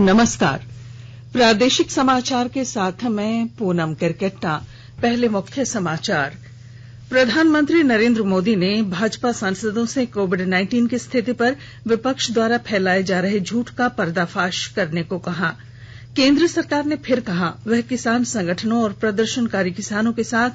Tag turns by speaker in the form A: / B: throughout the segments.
A: नमस्कार। प्रादेशिक समाचार के साथ मैं पूनम किरकेट्टा। पहले मुख्य समाचार। प्रधानमंत्री नरेंद्र मोदी ने भाजपा सांसदों से कोविड-19 की स्थिति पर विपक्ष द्वारा फैलाए जा रहे झूठ का पर्दाफाश करने को कहा। केंद्र सरकार ने फिर कहा वह किसान संगठनों और प्रदर्शनकारी किसानों के साथ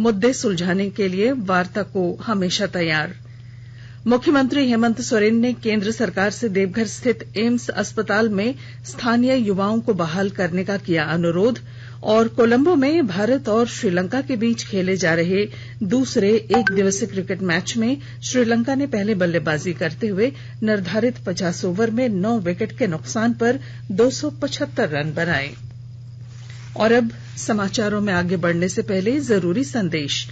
A: मुद्दे सुलझाने के लिए वार्ता को हमेशा तैयार। मुख्यमंत्री हेमंत सोरेन ने केंद्र सरकार से देवघर स्थित एम्स अस्पताल में स्थानीय युवाओं को बहाल करने का किया अनुरोध। और कोलंबो में भारत और श्रीलंका के बीच खेले जा रहे दूसरे एक दिवसीय क्रिकेट मैच में श्रीलंका ने पहले बल्लेबाजी करते हुए निर्धारित 50 ओवर में 9 विकेट के नुकसान पर 275 रन बनाए। और अब समाचारों में आगे बढ़ने से पहले जरूरी संदेश।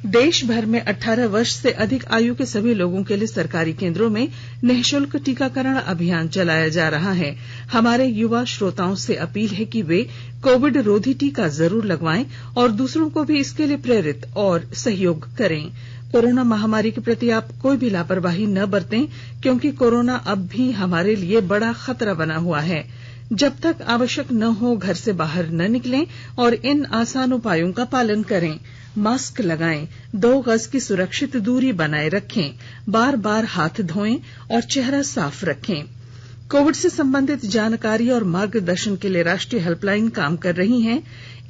A: देश भर में 18 वर्ष से अधिक आयु के सभी लोगों के लिए सरकारी केंद्रों में निःशुल्क टीकाकरण अभियान चलाया जा रहा है। हमारे युवा श्रोताओं से अपील है कि वे कोविड रोधी टीका जरूर लगवाएं और दूसरों को भी इसके लिए प्रेरित और सहयोग करें। कोरोना महामारी के प्रति आप कोई भी लापरवाही न बरतें, क्योंकि कोरोना अब भी हमारे लिए बड़ा खतरा बना हुआ है। जब तक आवश्यक न हो घर से बाहर न निकलें और इन आसान उपायों का पालन करें। मास्क लगाएं, 2 गज की सुरक्षित दूरी बनाए रखें, बार बार हाथ धोएं और चेहरा साफ रखें। कोविड से संबंधित जानकारी और मार्गदर्शन के लिए राष्ट्रीय हेल्पलाइन काम कर रही है।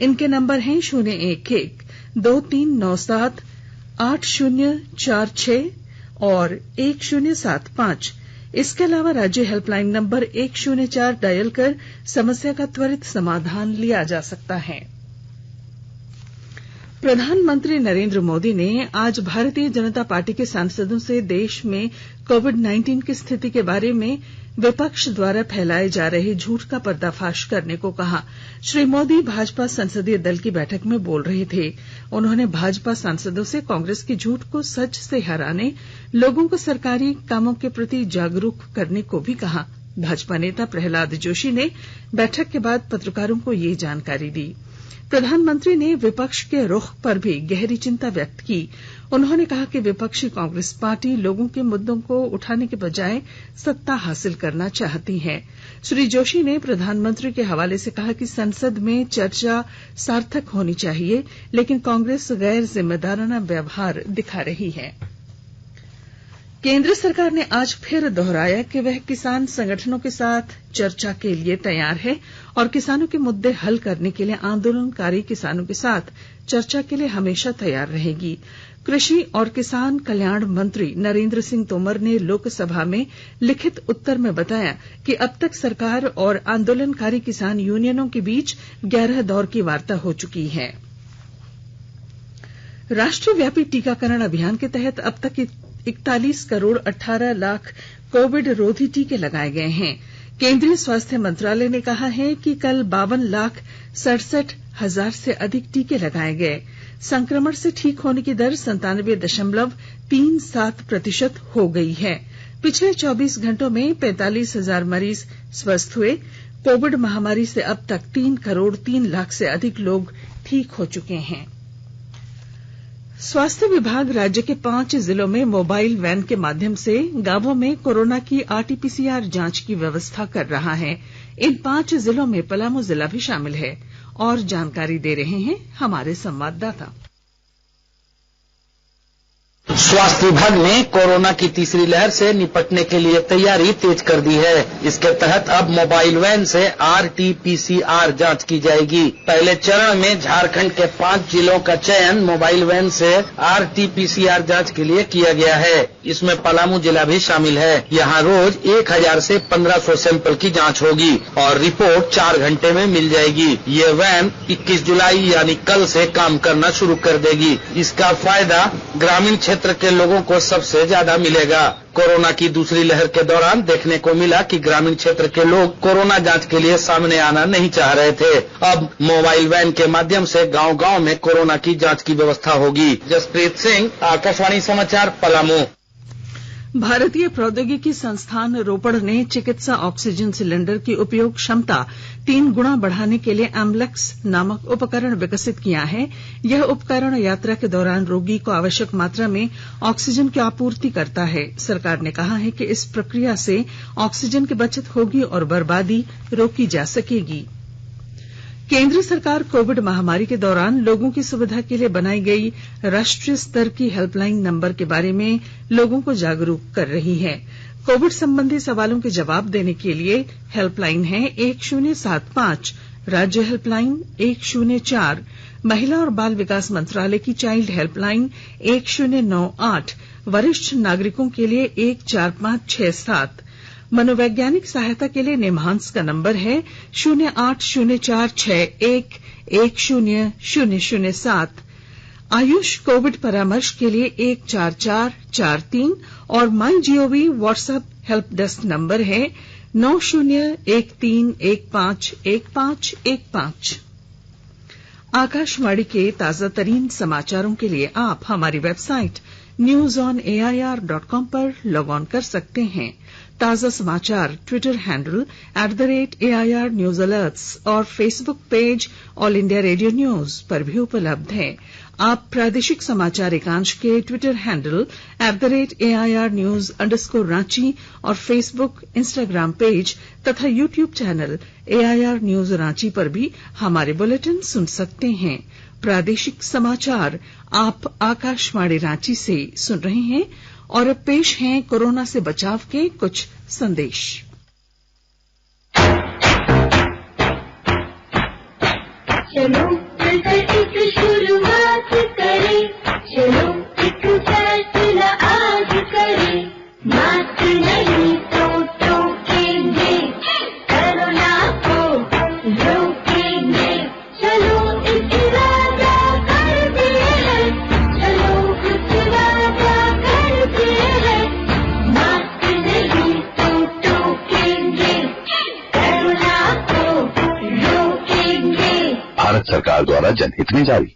A: इनके नंबर हैं 011-2397-8046 और 1075। इसके अलावा राज्य हेल्पलाइन नंबर 104 डायल कर समस्या का त्वरित समाधान लिया जा सकता है। प्रधानमंत्री नरेंद्र मोदी ने आज भारतीय जनता पार्टी के सांसदों से देश में कोविड-19 की स्थिति के बारे में विपक्ष द्वारा फैलाए जा रहे झूठ का पर्दाफाश करने को कहा। श्री मोदी भाजपा संसदीय दल की बैठक में बोल रहे थे। उन्होंने भाजपा सांसदों से कांग्रेस के झूठ को सच से हराने, लोगों को सरकारी कामों के प्रति जागरूक करने को भी कहा। भाजपा नेता प्रहलाद जोशी ने बैठक के बाद पत्रकारों को ये जानकारी दी। प्रधानमंत्री ने विपक्ष के रुख पर भी गहरी चिंता व्यक्त की। उन्होंने कहा कि विपक्षी कांग्रेस पार्टी लोगों के मुद्दों को उठाने के बजाय सत्ता हासिल करना चाहती है। श्री जोशी ने प्रधानमंत्री के हवाले से कहा कि संसद में चर्चा सार्थक होनी चाहिए, लेकिन कांग्रेस गैर जिम्मेदाराना व्यवहार दिखा रही है। केंद्र सरकार ने आज फिर दोहराया कि वह किसान संगठनों के साथ चर्चा के लिए तैयार है और किसानों के मुद्दे हल करने के लिए आंदोलनकारी किसानों के साथ चर्चा के लिए हमेशा तैयार रहेगी। कृषि और किसान कल्याण मंत्री नरेंद्र सिंह तोमर ने लोकसभा में लिखित उत्तर में बताया कि अब तक सरकार और आंदोलनकारी किसान यूनियनों के बीच 11 दौर की वार्ता हो चुकी है। राष्ट्रव्यापी टीकाकरण अभियान के तहत अब तक 41 करोड़ 18 लाख कोविड रोधी टीके लगाए गए हैं। केंद्रीय स्वास्थ्य मंत्रालय ने कहा है कि कल 52,67,000 से अधिक टीके लगाए गए। संक्रमण से ठीक होने की दर 97.37% हो गई है। पिछले 24 घंटों में 45,000 मरीज स्वस्थ हुए। कोविड महामारी से अब तक 3 करोड़ 3 लाख से अधिक लोग ठीक हो चुके हैं। स्वास्थ्य विभाग राज्य के 5 जिलों में मोबाइल वैन के माध्यम से गांवों में कोरोना की आरटीपीसीआर जांच की व्यवस्था कर रहा है। इन 5 जिलों में पलामू जिला भी शामिल है। और जानकारी दे रहे हैं हमारे संवाददाता।
B: स्वास्थ्य विभाग ने कोरोना की तीसरी लहर से निपटने के लिए तैयारी तेज कर दी है। इसके तहत अब मोबाइल वैन से आरटीपीसीआर जांच की जाएगी। पहले चरण में झारखंड के 5 जिलों का चयन मोबाइल वैन से आरटीपीसीआर जांच के लिए किया गया है। इसमें पलामू जिला भी शामिल है। यहाँ रोज 1000 से 1500 सैंपल की जांच होगी और रिपोर्ट 4 घंटे में मिल जाएगी। ये वैन 21 जुलाई यानी कल से काम करना शुरू कर देगी। इसका फायदा ग्रामीण क्षेत्र के लोगों को सबसे ज्यादा मिलेगा। कोरोना की दूसरी लहर के दौरान देखने को मिला कि ग्रामीण क्षेत्र के लोग कोरोना जांच के लिए सामने आना नहीं चाह रहे थे। अब मोबाइल वैन के माध्यम से गांव-गांव में कोरोना की जांच की व्यवस्था होगी। जसप्रीत सिंह, आकाशवाणी समाचार, पलामू।
A: भारतीय प्रौद्योगिकी संस्थान रोपड़ ने चिकित्सा ऑक्सीजन सिलेंडर की उपयोग क्षमता 3 गुना बढ़ाने के लिए एम्बुलेक्स नामक उपकरण विकसित किया है। यह उपकरण यात्रा के दौरान रोगी को आवश्यक मात्रा में ऑक्सीजन की आपूर्ति करता है। सरकार ने कहा है कि इस प्रक्रिया से ऑक्सीजन की बचत होगी और बर्बादी रोकी जा सकेगी। केंद्र सरकार कोविड महामारी के दौरान लोगों की सुविधा के लिए बनाई गई राष्ट्रीय स्तर की हेल्पलाइन नंबर के बारे में लोगों को जागरूक कर रही है। कोविड संबंधी सवालों के जवाब देने के लिए हेल्पलाइन है 1075, राज्य हेल्पलाइन 104, महिला और बाल विकास मंत्रालय की चाइल्ड हेल्पलाइन 1098, वरिष्ठ नागरिकों के लिए 14567, मनोवैज्ञानिक सहायता के लिए निमहांस का नंबर है 0804611007, आयुष कोविड परामर्श के लिए 14443 और MyGov WhatsApp help desk number है 9013151515। आकाशवाणी के ताजा तरीन समाचारों के लिए आप हमारी वेबसाइट newsonair.com पर लॉग ऑन कर सकते हैं। ताजा समाचार Twitter handle @AIR News Alerts और Facebook page all India radio news पर भी उपलब्ध है। आप प्रादेशिक समाचार एकांश के ट्विटर हैंडल @AIR News_Ranchi और फेसबुक इंस्टाग्राम पेज तथा YouTube channel AIR News Ranchi पर भी हमारे बुलेटिन सुन सकते हैं। प्रादेशिक समाचार आप आकाशवाणी रांची से सुन रहे हैं और अब पेश हैं कोरोना से बचाव के कुछ संदेश।
C: चलो एक शुरुआत करें, चलो एक फैसला आज करें, मास्क नहीं तो टोकेंगे, कोरोना को रोकेंगे, चलो एक वादा करते हैं, चलो कुछ वादा करते हैं, मास्क नहीं तो टोकेंगे, कोरोना को रोकेंगे।
D: भारत सरकार द्वारा जनहित में जारी।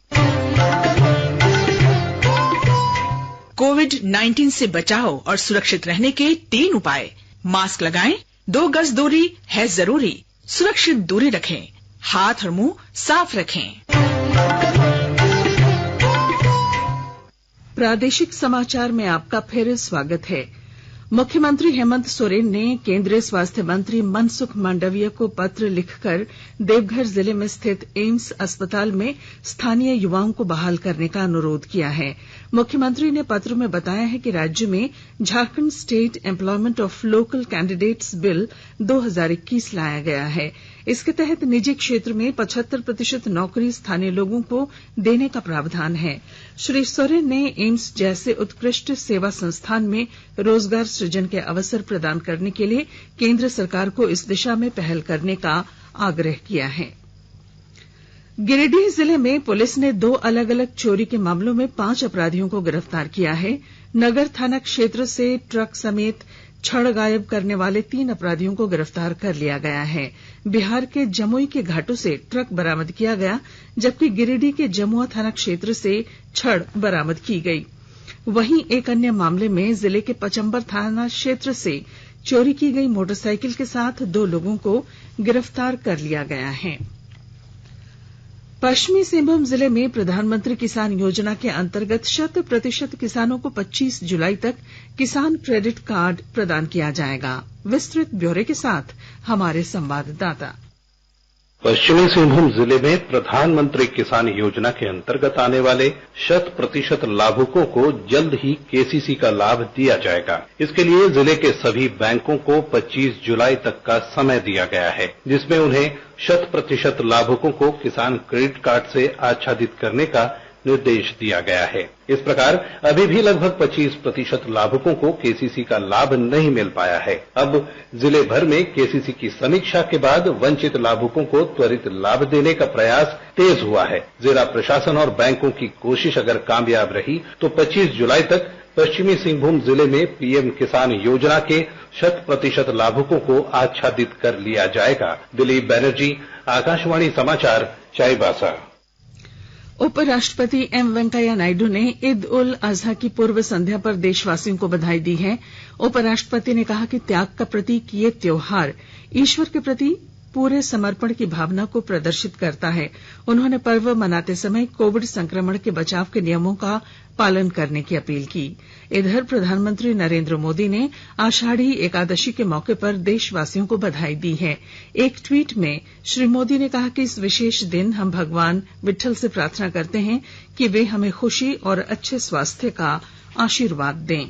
E: कोविड-19 से बचाव और सुरक्षित रहने के 3 उपाय। मास्क लगाएं, 2 गज दूरी है जरूरी, सुरक्षित दूरी रखें, हाथ और मुंह साफ रखें।
A: प्रादेशिक समाचार में आपका फिर स्वागत है। मुख्यमंत्री हेमंत सोरेन ने केंद्रीय स्वास्थ्य मंत्री मनसुख मांडविया को पत्र लिखकर देवघर जिले में स्थित एम्स अस्पताल में स्थानीय युवाओं को बहाल करने का अनुरोध किया है। मुख्यमंत्री ने पत्र में बताया है कि राज्य में Jharkhand state employment of local candidates bill 2021 लाया गया है। इसके तहत निजी क्षेत्र में 75% नौकरी स्थानीय लोगों को देने का प्रावधान है। श्री सोरेन ने एम्स जैसे उत्कृष्ट सेवा संस्थान में रोजगार सृजन के अवसर प्रदान करने के लिए केंद्र सरकार को इस दिशा में पहल करने का आग्रह किया है। गिरिडीह जिले में पुलिस ने 2 अलग अलग चोरी के मामलों में 5 अपराधियों को गिरफ्तार किया है। नगर थाना क्षेत्र से ट्रक समेत छड़ गायब करने वाले 3 अपराधियों को गिरफ्तार कर लिया गया है। बिहार के जमुई के घाटों से ट्रक बरामद किया गया, जबकि गिरिडीह के जमुआ थाना क्षेत्र से छड़ बरामद की गई। वहीं एक अन्य मामले में जिले के पचंबर थाना क्षेत्र से चोरी की गई मोटरसाइकिल के साथ 2 लोगों को गिरफ्तार कर लिया गया है। पश्चिमी सिंहभूम जिले में प्रधानमंत्री किसान योजना के अंतर्गत 100% किसानों को 25 जुलाई तक किसान क्रेडिट कार्ड प्रदान किया जाएगा। विस्तृत ब्यौरे के साथ हमारे संवाददाता।
F: पश्चिमी सिंहभूम जिले में प्रधानमंत्री किसान योजना के अंतर्गत आने वाले 100% लाभुकों को जल्द ही केसीसी का लाभ दिया जाएगा। इसके लिए जिले के सभी बैंकों को 25 जुलाई तक का समय दिया गया है, जिसमें उन्हें 100% लाभुकों को किसान क्रेडिट कार्ड से आच्छादित करने का निर्देश दिया गया है। इस प्रकार अभी भी लगभग 25% लाभुकों को केसीसी का लाभ नहीं मिल पाया है। अब जिले भर में केसीसी की समीक्षा के बाद वंचित लाभुकों को त्वरित लाभ देने का प्रयास तेज हुआ है। जिला प्रशासन और बैंकों की कोशिश अगर कामयाब रही तो 25 जुलाई तक पश्चिमी सिंहभूम जिले में पीएम किसान योजना के 100% लाभुकों को आच्छादित कर लिया जाएगा। दिलीप बनर्जी, आकाशवाणी समाचार, चाईबासा।
A: उपराष्ट्रपति एम वेंकैया नायडू ने ईद उल अजहा की पूर्व संध्या पर देशवासियों को बधाई दी है। उपराष्ट्रपति ने कहा कि त्याग का प्रतीक ये त्योहार ईश्वर के प्रति पूरे समर्पण की भावना को प्रदर्शित करता है। उन्होंने पर्व मनाते समय कोविड संक्रमण के बचाव के नियमों का पालन करने की अपील की। इधर प्रधानमंत्री नरेंद्र मोदी ने आषाढ़ी एकादशी के मौके पर देशवासियों को बधाई दी है। एक ट्वीट में श्री मोदी ने कहा कि इस विशेष दिन हम भगवान विट्ठल से प्रार्थना करते हैं कि वे हमें खुशी और अच्छे स्वास्थ्य का आशीर्वाद दें।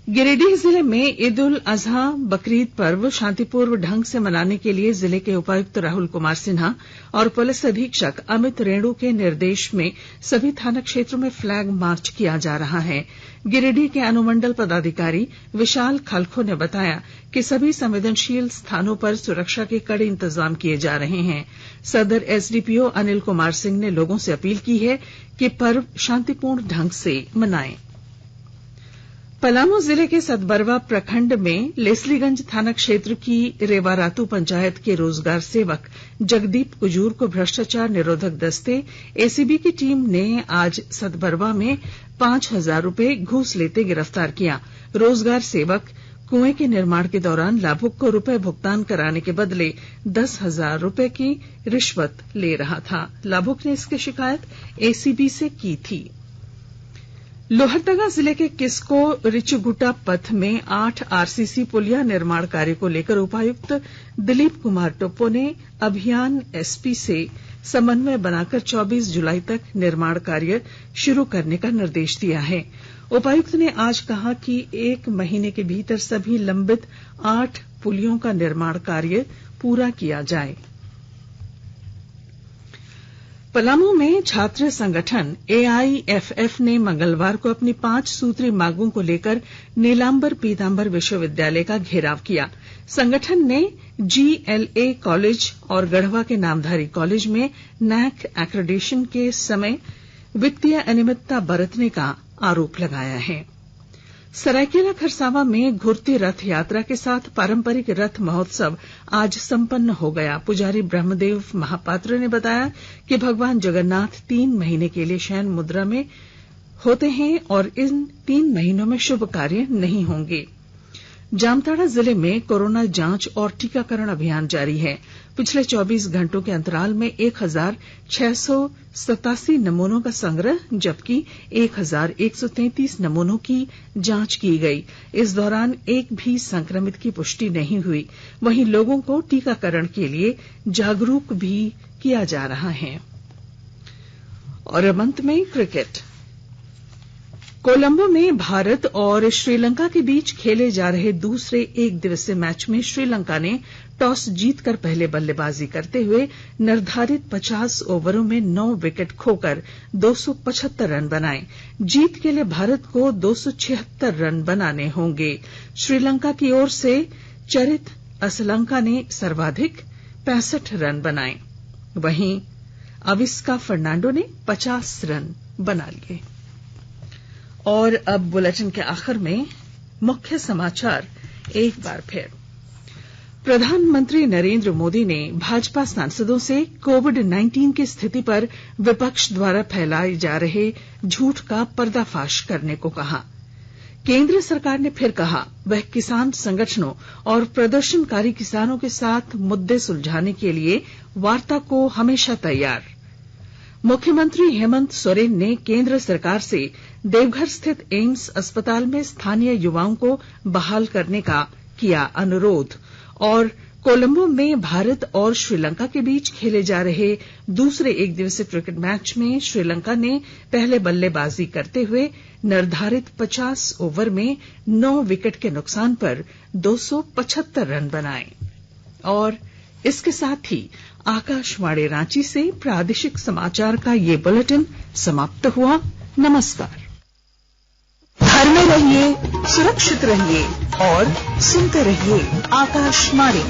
A: गिरिडीह जिले में ईद उल अजहा बकरीद पर्व शांतिपूर्ण ढंग से मनाने के लिए जिले के उपायुक्त राहुल कुमार सिन्हा और पुलिस अधीक्षक अमित रेणु के निर्देश में सभी थाना क्षेत्रों में फ्लैग मार्च किया जा रहा है। गिरिडीह के अनुमंडल पदाधिकारी विशाल खलखो ने बताया कि सभी संवेदनशील स्थानों पर सुरक्षा के कड़े इंतजाम किए जा रहे हैं। सदर एसडीपीओ अनिल कुमार सिंह ने लोगों से अपील की है कि पर्व शांतिपूर्ण ढंग से मनाएं। पलामू जिले के सतबरवा प्रखंड में लेस्लीगंज थाना क्षेत्र की रेवारातू पंचायत के रोजगार सेवक जगदीप कुजूर को भ्रष्टाचार निरोधक दस्ते एसीबी की टीम ने आज सतबरवा में 5,000 रुपए घूस लेते गिरफ्तार किया। रोजगार सेवक कुएं के निर्माण के दौरान लाभुक को रुपए भुगतान कराने के बदले 10,000 रुपए की रिश्वत ले रहा था। लाभुक ने इसकी शिकायत एसीबी से की थी। लोहरदगा जिले के किस्को रिचुगुटा पथ में 8 आरसीसी पुलिया निर्माण कार्य को लेकर उपायुक्त दिलीप कुमार टोप्पो ने अभियान एसपी से समन्वय बनाकर 24 जुलाई तक निर्माण कार्य शुरू करने का निर्देश दिया है। उपायुक्त ने आज कहा कि 1 महीने के भीतर सभी लंबित 8 पुलियों का निर्माण कार्य पूरा किया जाए। पलामू में छात्र संगठन एआईएफएफ ने मंगलवार को अपनी 5 सूत्री मांगों को लेकर नीलांबर पीतांबर विश्वविद्यालय का घेराव किया। संगठन ने जीएलए कॉलेज और गढ़वा के नामधारी कॉलेज में नैक एक्रेडिटेशन के समय वित्तीय अनियमितता बरतने का आरोप लगाया है। सरायकेला खरसावां में घुरती रथ यात्रा के साथ पारंपरिक रथ महोत्सव आज संपन्न हो गया। पुजारी ब्रह्मदेव महापात्र ने बताया कि भगवान जगन्नाथ 3 महीने के लिए शयन मुद्रा में होते हैं और इन 3 महीनों में शुभ कार्य नहीं होंगे। जामताड़ा जिले में कोरोना जांच और टीकाकरण अभियान जारी है। पिछले 24 घंटों के अंतराल में 1,687 नमूनों का संग्रह जबकि 1,133 नमूनों की जांच की गई। इस दौरान एक भी संक्रमित की पुष्टि नहीं हुई। वहीं लोगों को टीकाकरण के लिए जागरूक भी किया जा रहा है। और अब अंत में क्रिकेट। कोलंबो में भारत और श्रीलंका के बीच खेले जा रहे दूसरे एक दिवसीय मैच में श्रीलंका ने टॉस जीतकर पहले बल्लेबाजी करते हुए निर्धारित 50 ओवरों में 9 विकेट खोकर 275 रन बनाए। जीत के लिए भारत को 276 रन बनाने होंगे। श्रीलंका की ओर से चरित असलंका ने सर्वाधिक 65 रन बनाए। वहीं अविस्का फर्नांडो ने 50 रन बना लिए। और अब बुलेटिन के आखिर में मुख्य समाचार एक बार फिर। प्रधानमंत्री नरेंद्र मोदी ने भाजपा सांसदों से कोविड-19 की स्थिति पर विपक्ष द्वारा फैलाए जा रहे झूठ का पर्दाफाश करने को कहा। केंद्र सरकार ने फिर कहा वह किसान संगठनों और प्रदर्शनकारी किसानों के साथ मुद्दे सुलझाने के लिए वार्ता को हमेशा तैयार। मुख्यमंत्री हेमंत सोरेन ने केंद्र सरकार से देवघर स्थित एम्स अस्पताल में स्थानीय युवाओं को बहाल करने का किया अनुरोध। और कोलंबो में भारत और श्रीलंका के बीच खेले जा रहे दूसरे एक दिवसीय क्रिकेट मैच में श्रीलंका ने पहले बल्लेबाजी करते हुए निर्धारित 50 ओवर में 9 विकेट के नुकसान पर 275 रन बनाए। और इसके साथ ही आकाशवाणी रांची से प्रादेशिक समाचार का ये बुलेटिन समाप्त हुआ। नमस्कार। घर में रहिए, सुरक्षित रहिए और सुनते रहिए आकाशवाणी।